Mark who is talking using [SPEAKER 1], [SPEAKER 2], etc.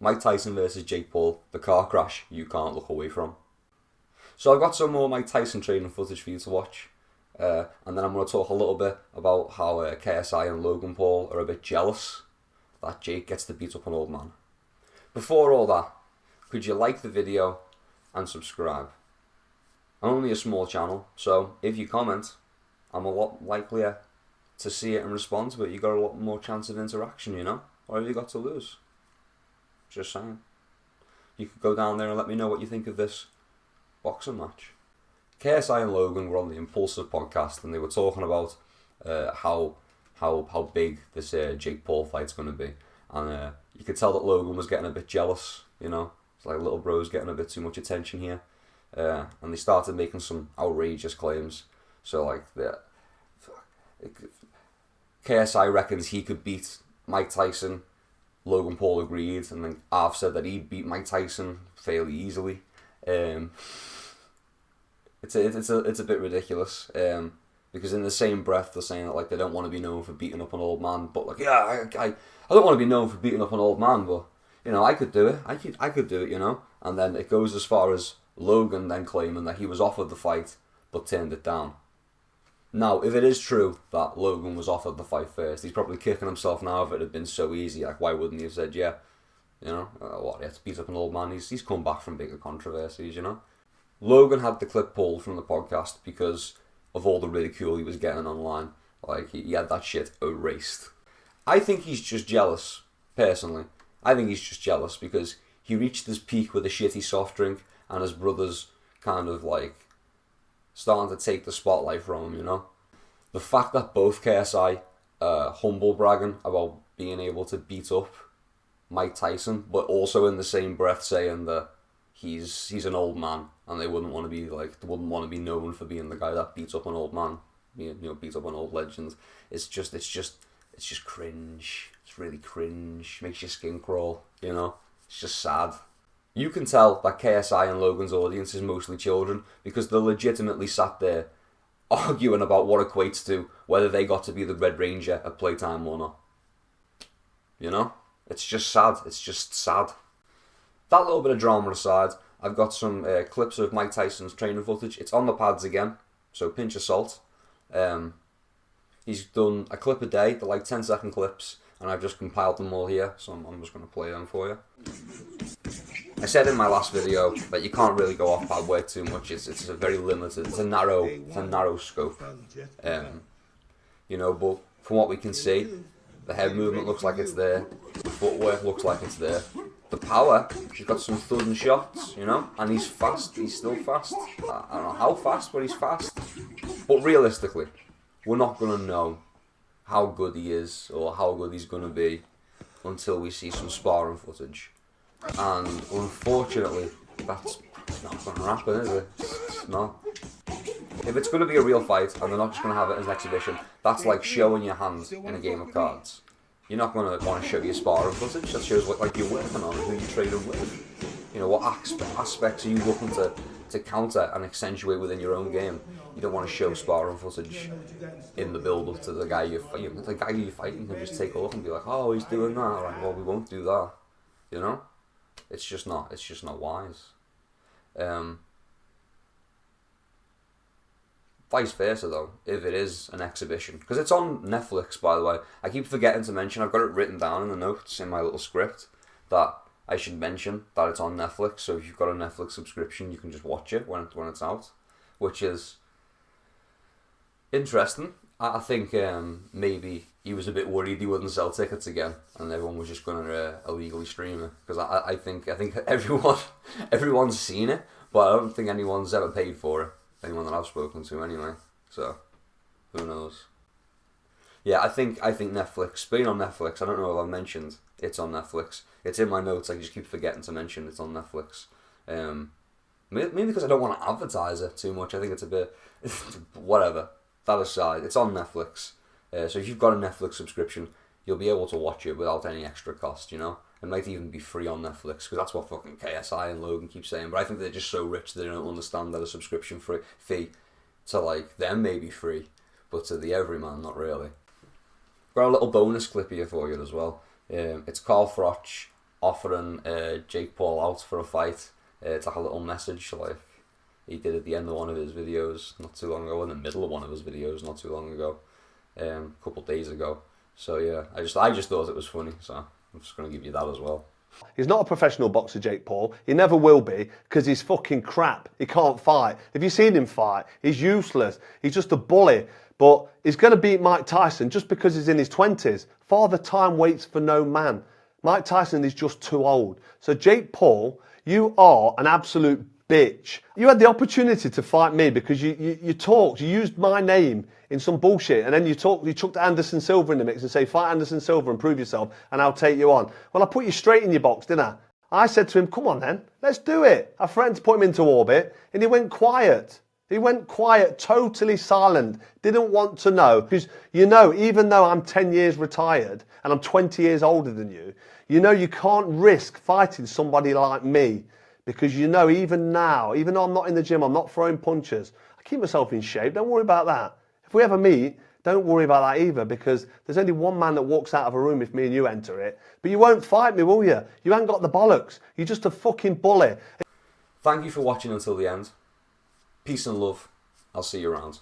[SPEAKER 1] Mike Tyson versus Jake Paul, the car crash you can't look away from. So I've got some more Mike Tyson training footage for you to watch. And then I'm going to talk a little bit about how KSI and Logan Paul are a bit jealous that Jake gets to beat up an old man. Before all that, could you like the video and subscribe? I'm only a small channel, so if you comment, I'm a lot likelier to see it and respond to it. You got a lot more chance of interaction, you know? What have you got to lose? Just saying. You could go down there and let me know what you think of this boxing match. KSI and Logan were on the Impulsive podcast and they were talking about how big this Jake Paul fight's going to be. And you could tell that Logan was getting a bit jealous, you know? It's like little bro's getting a bit too much attention here. And they started making some outrageous claims. So like, KSI reckons he could beat Mike Tyson. Logan Paul agreed, and then Arv said that he'd beat Mike Tyson fairly easily. It's a bit ridiculous. Because in the same breath they're saying that like they don't want to be known for beating up an old man, but like I don't want to be known for beating up an old man, but you know I could do it. I could do it, you know. And then it goes as far as Logan then claiming that he was offered the fight but turned it down. Now, if it is true that Logan was offered the fight first, he's probably kicking himself now if it had been so easy. Like, why wouldn't he have said, yeah, you know, what, he had to beat up an old man. He's come back from bigger controversies, you know. Logan had the clip pulled from the podcast because of all the ridicule he was getting online. Like, he had that shit erased. I think he's just jealous, personally. I think he's just jealous because he reached his peak with a shitty soft drink and his brother's kind of like starting to take the spotlight from him, you know. The fact that both KSI humble bragging about being able to beat up Mike Tyson, but also in the same breath saying that he's an old man and they wouldn't want to be known for being the guy that beats up an old man, you know, beats up an old legend. It's just cringe. It's really cringe. Makes your skin crawl, you know. It's just sad. You can tell that KSI and Logan's audience is mostly children because they're legitimately sat there arguing about what equates to whether they got to be the Red Ranger at playtime or not. You know? It's just sad. It's just sad. That little bit of drama aside, I've got some clips of Mike Tyson's training footage. It's on the pads again, so pinch of salt. He's done a clip a day. They're like 10-second clips, and I've just compiled them all here, so I'm just going to play them for you. I said in my last video that you can't really go off pad work too much. It's a very limited, it's a narrow scope. You know, but from what we can see, the head movement looks like it's there, the footwork looks like it's there. The power, he's got some thudding shots, you know, and he's fast, he's still fast. I don't know how fast, but he's fast. But realistically, we're not going to know how good he is or how good he's going to be until we see some sparring footage. And unfortunately, that's not going to happen, is it? It's not. If it's going to be a real fight and they're not just going to have it as an exhibition, that's like showing your hand in a game of cards. You're not going to want to show your sparring footage. That shows what like you're working on and who you're trading with. You know, what aspects are you looking to counter and accentuate within your own game. You don't want to show sparring footage in the build-up to the guy you're fighting. The guy you're fighting can just take a look and be like, oh, he's doing that. Right, well, we won't do that. You know? It's just not wise. Vice versa though, if it is an exhibition. Because it's on Netflix, by the way. I keep forgetting to mention, I've got it written down in the notes in my little script, that I should mention that it's on Netflix. So if you've got a Netflix subscription, you can just watch it when it's out. Which is interesting. I think maybe he was a bit worried he wouldn't sell tickets again, and everyone was just going to illegally stream it. Because I think everyone's seen it, but I don't think anyone's ever paid for it. Anyone that I've spoken to, anyway. So who knows? Yeah, I think Netflix, being on Netflix. I don't know if I mentioned it's on Netflix. It's in my notes. I just keep forgetting to mention it's on Netflix. Maybe because I don't want to advertise it too much. I think it's a bit whatever. That aside, it's on Netflix. So if you've got a Netflix subscription, you'll be able to watch it without any extra cost, you know? It might even be free on Netflix, because that's what fucking KSI and Logan keep saying. But I think they're just so rich they don't understand that a subscription fee to, like, them may be free, but to the everyman, not really. Got a little bonus clip here for you as well. It's Carl Froch offering Jake Paul out for a fight. It's like a little message, like he did at the end of one of his videos not too long ago, in the middle of one of his videos not too long ago, a couple of days ago. So yeah, I just thought it was funny, so I'm just going to give you that as well.
[SPEAKER 2] He's not a professional boxer, Jake Paul. He never will be, because he's fucking crap. He can't fight. Have you seen him fight? He's useless. He's just a bully. But he's going to beat Mike Tyson just because he's in his 20s. Father time waits for no man. Mike Tyson is just too old. So Jake Paul, you are an absolute bitch. You had the opportunity to fight me because you talked, you used my name in some bullshit, and then you chucked Anderson Silva in the mix and say, fight Anderson Silva and prove yourself and I'll take you on. Well, I put you straight in your box, didn't I? I said to him, come on then, let's do it. I threatened to put him into orbit, and he went quiet. He went quiet, totally silent, didn't want to know. Because, you know, even though I'm 10 years retired and I'm 20 years older than you, you know you can't risk fighting somebody like me. Because you know, even now, even though I'm not in the gym, I'm not throwing punches, I keep myself in shape, don't worry about that. If we ever meet, don't worry about that either, because there's only one man that walks out of a room if me and you enter it. But you won't fight me, will you? You ain't got the bollocks. You're just a fucking bully.
[SPEAKER 1] Thank you for watching until the end. Peace and love. I'll see you around.